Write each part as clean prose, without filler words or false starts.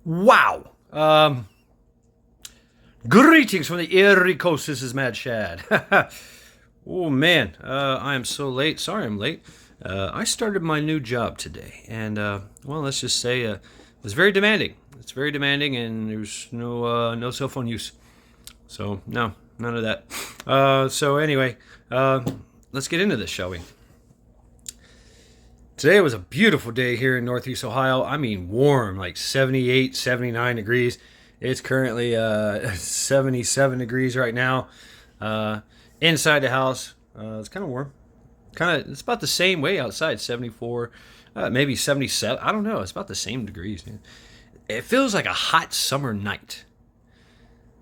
Wow. Greetings from the Erie Coast. This is Mad Shad. Oh, man. I am so late. Sorry I'm late. I started my new job today. And, well, let's just say it was very demanding. It's very demanding, and there's no cell phone use. So, no, none of that. So, anyway, let's get into this, shall we? Today was a beautiful day here in Northeast Ohio. I mean, warm, like 78, 79 degrees. It's currently 77 degrees right now. Inside the house, it's kind of warm. It's about the same way outside, 74, maybe 77. I don't know. It's about the same degrees. Man. It feels like a hot summer night.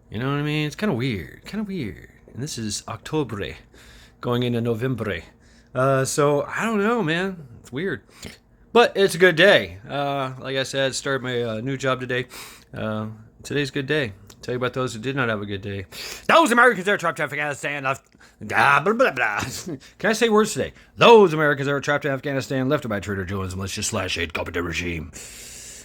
You know what I mean? It's kind of weird. And this is October, going into November. So I don't know, man. It's weird, but it's a good day. Like I said, started my new job today. Today's a good day. Tell you about those who did not have a good day. Those Americans that are trapped in Afghanistan left. Blah, blah, blah, blah. Can I say words today? Those Americans that are trapped in Afghanistan left by Trader Joe and his malicious/hate competent regime.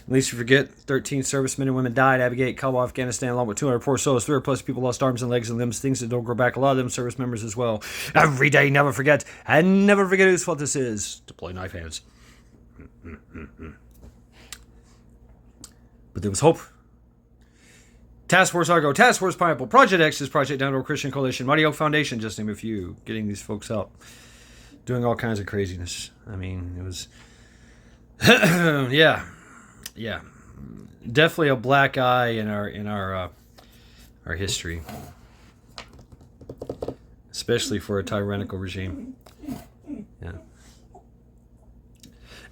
At least you forget, 13 servicemen and women died at Abgate, Kabul, Afghanistan, along with 204 souls. 300 plus people lost arms and legs and limbs, things that don't grow back. A lot of them service members as well. Every day, never forget, and never forget whose fault this is. Deploy knife hands. But there was hope. Task Force Argo, Task Force Pineapple, Project X is Project Downward Christian Coalition, Mighty Oak Foundation, just name a few, getting these folks out, doing all kinds of craziness. I mean, it was, yeah, definitely a black eye in our history, especially for a tyrannical regime. Yeah.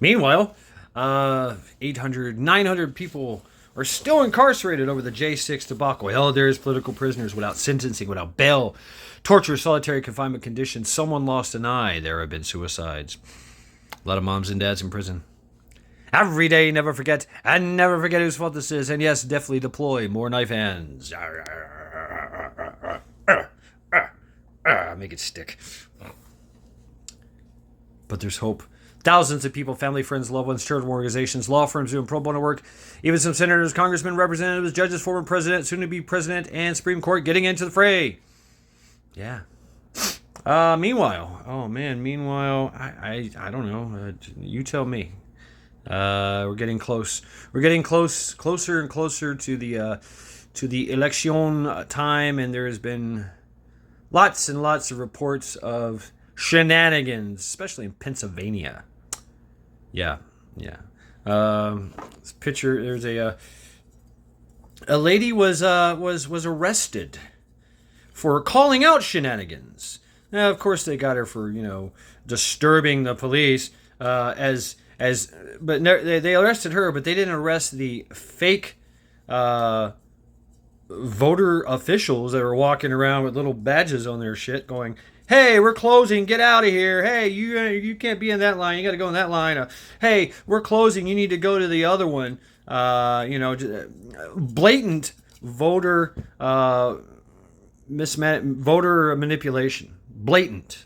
Meanwhile, 800, 900 people are still incarcerated over the J6 debacle. Held there as political prisoners without sentencing, without bail, torture, solitary confinement conditions. Someone lost an eye. There have been suicides. A lot of moms and dads in prison. Every day, never forget, and never forget whose fault this is. And yes, definitely deploy more knife hands. Make it stick. But there's hope. Thousands of people, family, friends, loved ones, charitable organizations, law firms doing pro bono work, even some senators, congressmen, representatives, judges, former president, soon-to-be president, and Supreme Court getting into the fray. Yeah. Meanwhile, I don't know. You tell me. We're getting close. We're getting closer and closer to the election time, and there has been lots and lots of reports of shenanigans, especially in Pennsylvania. Yeah. This picture. There's a lady was arrested for calling out shenanigans. Now, of course, they got her for disturbing the police. But they arrested her, but they didn't arrest the fake voter officials that were walking around with little badges on their shit, going, "Hey, we're closing. Get out of here. Hey, you can't be in that line. You got to go in that line. Hey, we're closing. You need to go to the other one." Blatant voter voter manipulation. Blatant.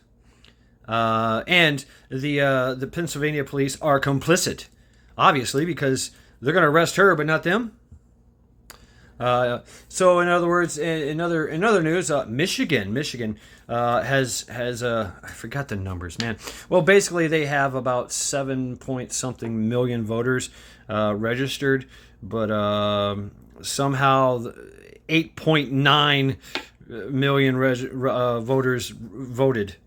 And the Pennsylvania police are complicit, obviously, because they're going to arrest her, but not them. So in other words, in other news, Michigan has I forgot the numbers, man. Well, basically they have about 7 point something million voters registered, but somehow 8.9 million voters voted.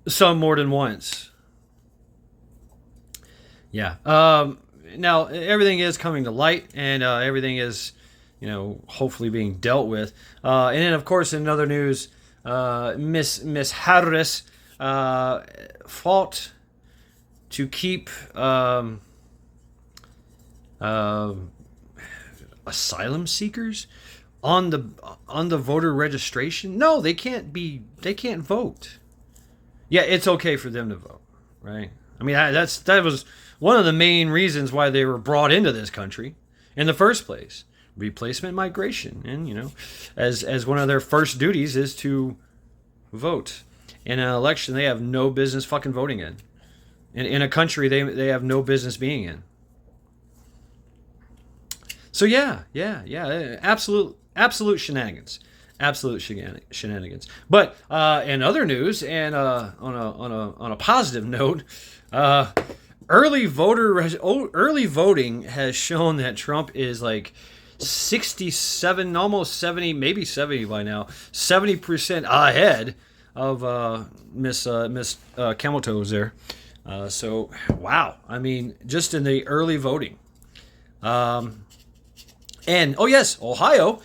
Some more than once. Yeah. Now everything is coming to light, and everything is, hopefully being dealt with. And then, of course, in other news, Miss Harris fought to keep asylum seekers on the voter registration. No, they can't vote. Yeah, it's okay for them to vote, right? I mean, that was one of the main reasons why they were brought into this country in the first place. Replacement migration, and as one of their first duties is to vote in an election they have no business fucking voting in a country they have no business being in. So absolute shenanigans, shenanigans. But in other news, and on a positive note, early voting has shown that Trump is like 67, almost 70, maybe 70 by now, 70% ahead of Miss Camel Toes there. So wow, I mean, just in the early voting. And oh yes, Ohio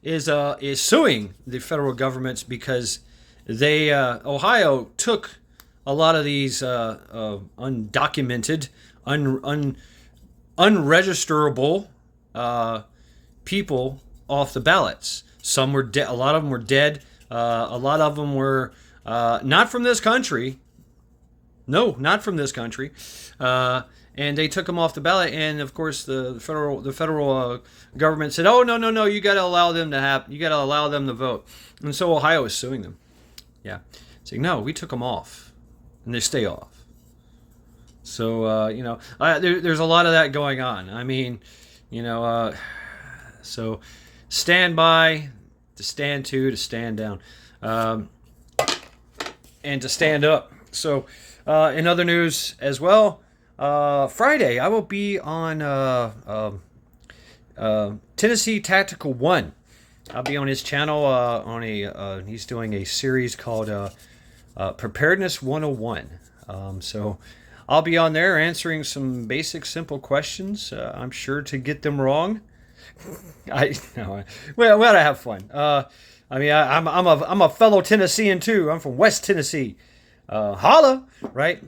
is suing the federal governments because they Ohio took a lot of these undocumented, unregisterable people off the ballots. Some were dead. A lot of them were dead. A lot of them were not from this country. No, not from this country. And they took them off the ballot, and of course the federal government said, "Oh no, you got to allow them to vote." And so Ohio is suing them. Yeah, saying no, we took them off, and they stay off. So there's a lot of that going on. I mean, so stand by, to stand to stand down, and to stand up. So in other news as well. Friday, I will be on Tennessee Tactical 1. I'll be on his channel he's doing a series called Preparedness 101. So I'll be on there answering some basic, simple questions. I'm sure to get them wrong. We gotta have fun. I'm a fellow Tennessean too. I'm from West Tennessee. Holla, right?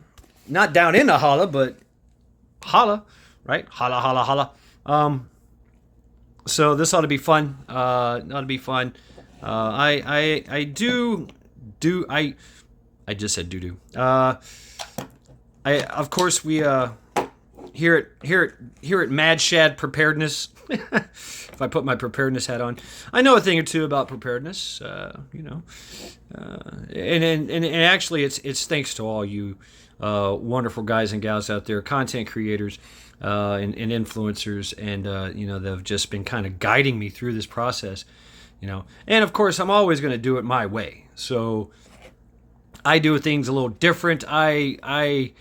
Not down in the holla, but holla, right? Holla, holla, holla. So this ought to be fun. I just said doo-doo. Of course we here at Mad Shad Preparedness. If I put my preparedness hat on, I know a thing or two about preparedness. And actually it's thanks to all you wonderful guys and gals out there, content creators and influencers, and that have just been kind of guiding me through this process. And of course I'm always going to do it my way. So I do things a little different. I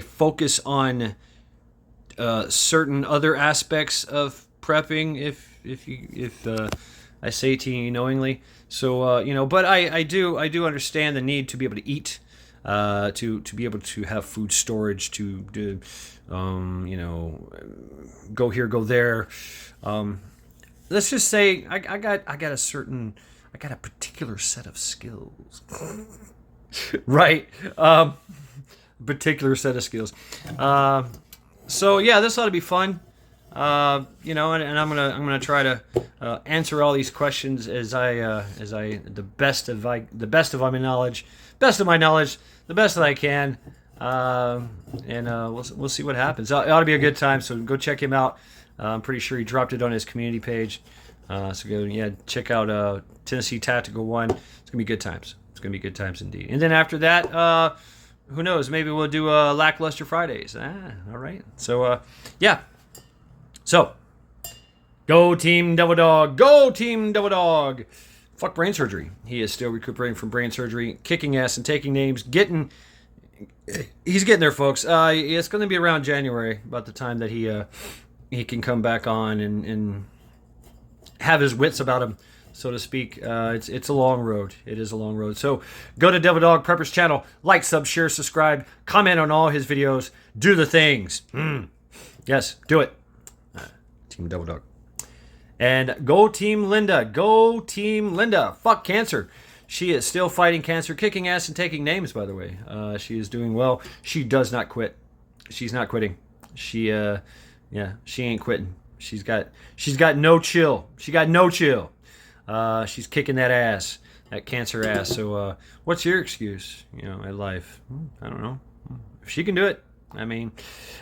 focus on certain other aspects of prepping, if I say to you knowingly. So but I do understand the need to be able to eat, to be able to have food storage, to go here, go there. Let's just say I got a particular set of skills. Right. Particular set of skills. So yeah, this ought to be fun. And I'm gonna try to answer all these questions as the best of my knowledge, the best that I can. We'll see what happens. It ought to be a good time. So go check him out. I'm pretty sure he dropped it on his community page. So go, check out Tennessee Tactical 1. It's gonna be good times. It's gonna be good times indeed. And then after that, who knows? Maybe we'll do Lackluster Fridays. All right. So yeah. So go Team Devildawg. Go Team Devildawg. Fuck brain surgery. He is still recuperating from brain surgery, kicking ass and taking names. He's getting there, folks. It's going to be around January, about the time that he can come back on and have his wits about him, so to speak. It's a long road. It is a long road. So go to Devildawg Prepper's channel, like, sub, share, subscribe, comment on all his videos, do the things. Yes, do it. Team Devildawg. And go TeamLinda. Go TeamLinda. Fuck cancer. She is still fighting cancer, kicking ass and taking names, by the way. She is doing well. She does not quit. She's not quitting. She ain't quitting. She's got no chill. She got no chill. She's kicking that ass, that cancer ass. So what's your excuse, at life? I don't know. If she can do it,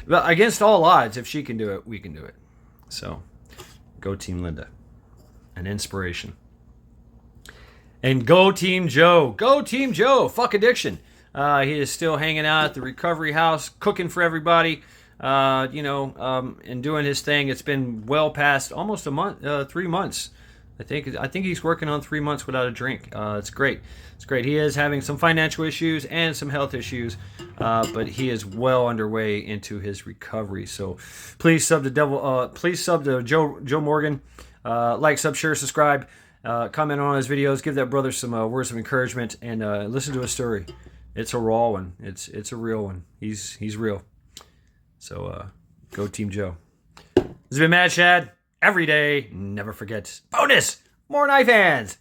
but against all odds, if she can do it, we can do it. So go TeamLinda. An inspiration. And go TeamJoe. Go TeamJoe. Fuck addiction. He is still hanging out at the recovery house, cooking for everybody. and doing his thing. It's been well past almost a month, 3 months. I think he's working on 3 months without a drink. It's great. It's great. He is having some financial issues and some health issues, but he is well underway into his recovery. So please sub to Joe Morgan. Like, sub, share, subscribe, comment on his videos, give that brother some words of encouragement, and listen to his story. It's a raw one. It's a real one. He's real. So go Team Joe. This has been Mad Shad. Every day, never forget. Bonus! More knife hands!